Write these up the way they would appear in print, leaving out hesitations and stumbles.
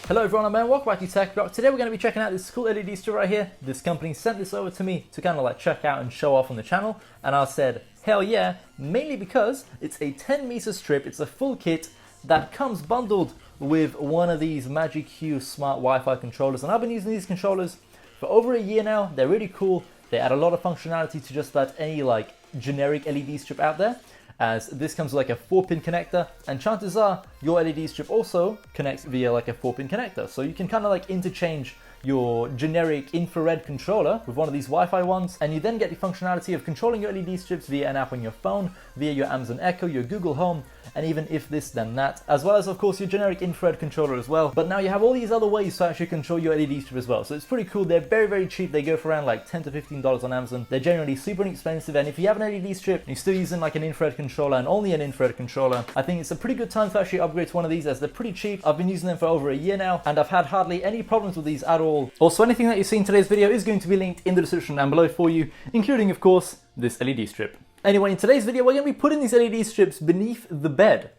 Hello everyone, I'm Ben, welcome back to TechBlock. Today we're going to be checking out this cool LED strip right here. This company sent this over to me to kind of like check out and show off on the channel, and I said hell yeah, mainly because it's a 10-meter strip. It's a full kit that comes bundled with one of these Magic Hue smart Wi-Fi controllers, and I've been using these controllers for over a year now. They're really cool. They add a lot of functionality to just about any like generic LED strip out there, as this comes with like a 4-pin connector, and chances are your LED strip also connects via like a 4-pin connector. So you can kind of like interchange your generic infrared controller with one of these Wi-Fi ones, and you then get the functionality of controlling your LED strips via an app on your phone, via your Amazon Echo, your Google Home, and even if this then that, as well as of course your generic infrared controller as well. But now you have all these other ways to actually control your LED strip as well, so it's pretty cool. They're very cheap. They go for around like $10 to $15 on Amazon. They're generally super inexpensive, and if you have an LED strip and you're still using like an infrared controller and only an infrared controller, I think it's a pretty good time to actually upgrade to one of these, as they're pretty cheap. I've been using them for over a year now, and I've had hardly any problems with these at all. Also, anything that you see in today's video is going to be linked in the description down below for you, including of course this LED strip. Anyway, in today's video we're going to be putting these LED strips beneath the bed.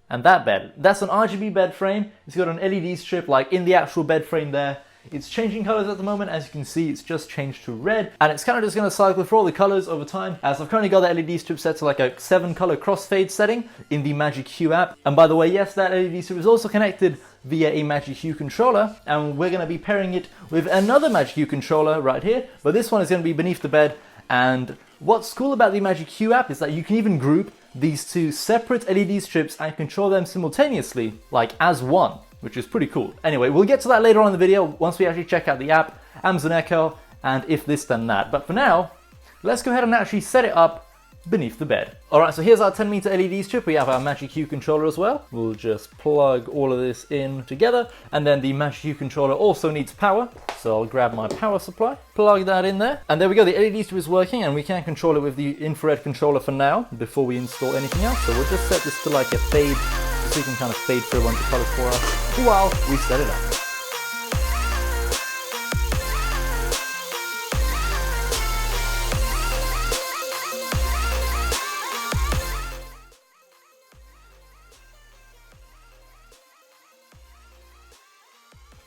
And that bed, that's an RGB bed frame. It's got an LED strip like in the actual bed frame there. It's changing colors at the moment. As you can see, it's just changed to red, and it's kind of just going to cycle through all the colors over time, as I've currently got the LED strip set to like a 7-color crossfade setting in the Magic Hue app. And by the way, yes, that LED strip is also connected via a Magic Hue controller, and we're going to be pairing it with another Magic Hue controller right here, but this one is going to be beneath the bed. And what's cool about the Magic Hue app is that you can even group these two separate LED strips and control them simultaneously, like as one, which is pretty cool. Anyway, we'll get to that later on in the video once we actually check out the app, Amazon Echo, and if this then that. But for now, let's go ahead and actually set it up beneath the bed. Alright, so here's our 10-meter LED strip. We have our Magic Hue controller as well. We'll just plug all of this in together, and then the Magic Hue controller also needs power, so I'll grab my power supply, plug that in there, and there we go. The LED strip is working, and we can control it with the infrared controller for now before we install anything else. So we'll just set this to like a fade, so we can kind of fade through a bunch of colors for us while we set it up.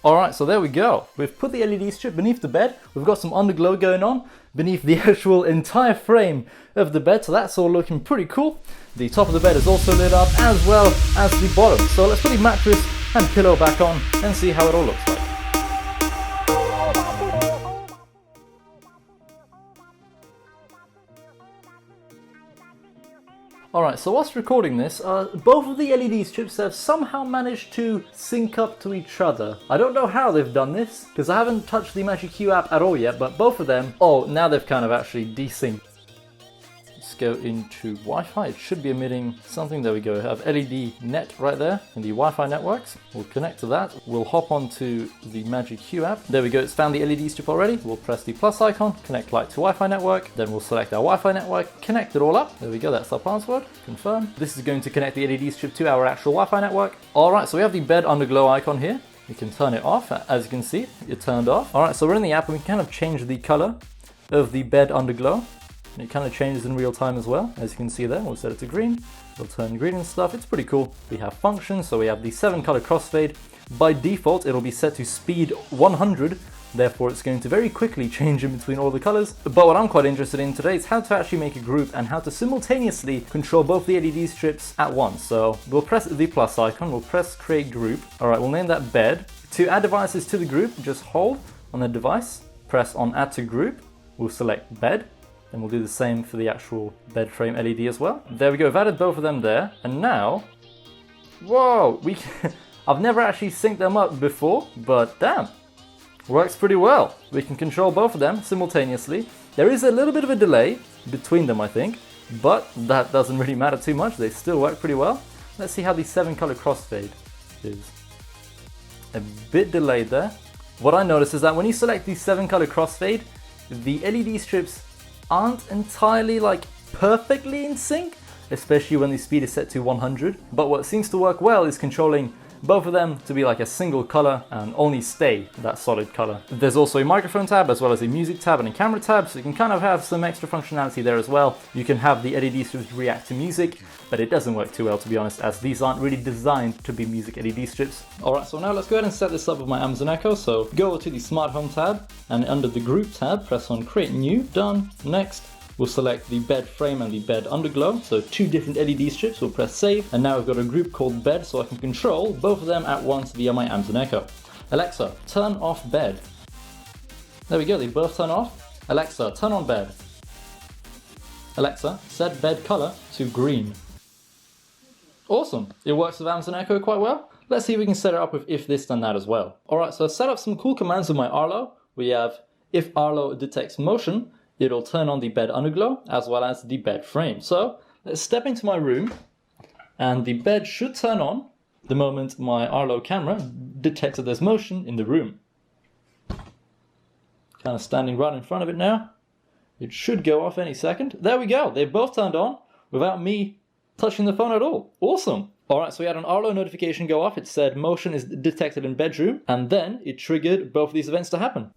Alright, so there we go. We've put the LED strip beneath the bed. We've got some underglow going on beneath the actual entire frame of the bed, so that's all looking pretty cool. The top of the bed is also lit up, as well as the bottom. So let's put the mattress and pillow back on and see how it all looks like. Alright, so whilst recording this, both of the LED strips have somehow managed to sync up to each other. I don't know how they've done this, because I haven't touched the Magic Hue app at all yet, but both of them, oh, now they've kind of actually desynced. Let's go into Wi-Fi. It should be emitting something. There we go. We have LED net right there in the Wi-Fi networks. We'll connect to that. We'll hop onto the Magic Hue app. There we go. It's found the LED strip already. We'll press the plus icon, connect light to Wi-Fi network. Then we'll select our Wi-Fi network, connect it all up. There we go. That's our password. Confirm. This is going to connect the LED strip to our actual Wi-Fi network. All right. So we have the bed underglow icon here. We can turn it off. As you can see, it turned off. All right. So we're in the app, and we can kind of change the color of the bed underglow. It kind of changes in real time as well. As you can see there, we'll set it to green. It'll turn green and stuff. It's pretty cool. We have functions, so we have the 7-color crossfade. By default, it'll be set to speed 100. Therefore, it's going to very quickly change in between all the colors. But what I'm quite interested in today is how to actually make a group and how to simultaneously control both the LED strips at once. So we'll press the plus icon. We'll press create group. All right, we'll name that bed. To add devices to the group, just hold on the device, press on add to group. We'll select bed. And we'll do the same for the actual bed frame LED as well. There we go, I've added both of them there. And now, whoa, I've never actually synced them up before, but damn, works pretty well. We can control both of them simultaneously. There is a little bit of a delay between them, I think, but that doesn't really matter too much. They still work pretty well. Let's see how the 7-color crossfade is. A bit delayed there. What I noticed is that when you select the 7-color crossfade, the LED strips aren't entirely like perfectly in sync, especially when the speed is set to 100. But what seems to work well is controlling both of them to be like a single color and only stay that solid color. There's also a microphone tab as well as a music tab and a camera tab, so you can kind of have some extra functionality there as well. You can have the LED strips react to music, but it doesn't work too well, to be honest, as these aren't really designed to be music LED strips. Alright, so now let's go ahead and set this up with my Amazon Echo. So go to the Smart Home tab, and under the Group tab, press on Create New. Done. Next, we'll select the bed frame and the bed underglow, so 2 different LED strips. We'll press Save, and now we've got a group called Bed, so I can control both of them at once via my Amazon Echo. Alexa, turn off bed. There we go, they both turn off. Alexa, turn on bed. Alexa, set bed color to green. Awesome, it works with Amazon Echo quite well. Let's see if we can set it up with if this then that as well. Alright, so I've set up some cool commands with my Arlo. We have if Arlo detects motion, it'll turn on the bed underglow as well as the bed frame. So let's step into my room, and the bed should turn on the moment my Arlo camera detects that there's motion in the room. Kind of standing right in front of it now. It should go off any second. There we go, they've both turned on without me touching the phone at all. Awesome. Alright, so we had an Arlo notification go off. It said motion is detected in bedroom, and then it triggered both of these events to happen.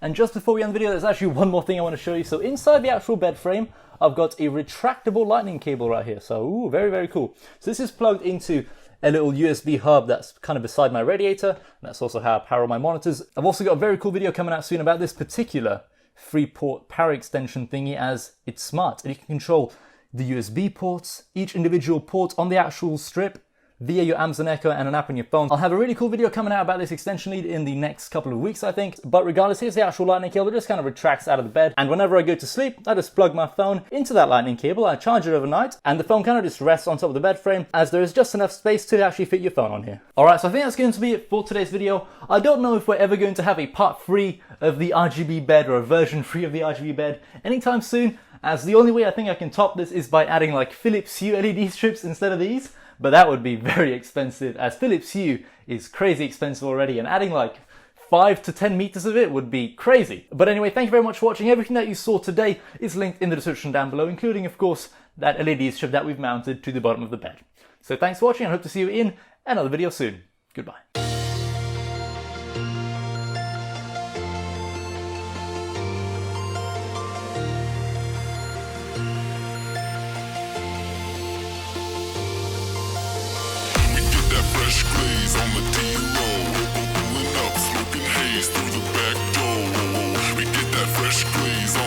And just before we end the video, there's actually one more thing I want to show you. So inside the actual bed frame, I've got a retractable lightning cable right here. So ooh, very, very cool. So this is plugged into a little USB hub that's kind of beside my radiator. That's also how I power my monitors. I've also got a very cool video coming out soon about this particular 3-port power extension thingy, as it's smart. And you can control the USB ports, each individual port on the actual strip, via your Amazon Echo and an app on your phone. I'll have a really cool video coming out about this extension lead in the next couple of weeks, I think. But regardless, here's the actual lightning cable. It just kind of retracts out of the bed. And whenever I go to sleep, I just plug my phone into that lightning cable. I charge it overnight, and the phone kind of just rests on top of the bed frame, as there is just enough space to actually fit your phone on here. Alright, so I think that's going to be it for today's video. I don't know if we're ever going to have a part 3 of the RGB bed, or a version 3 of the RGB bed anytime soon, as the only way I think I can top this is by adding like Philips Hue LED strips instead of these. But that would be very expensive, as Philips Hue is crazy expensive already, and adding like 5 to 10 meters of it would be crazy. But anyway, thank you very much for watching. Everything that you saw today is linked in the description down below, including of course that LED strip that we've mounted to the bottom of the bed. So thanks for watching, and I hope to see you in another video soon. Goodbye. Fresh glaze on the D-Lo, pulling up, smoking haze through the back door. We get that fresh glaze on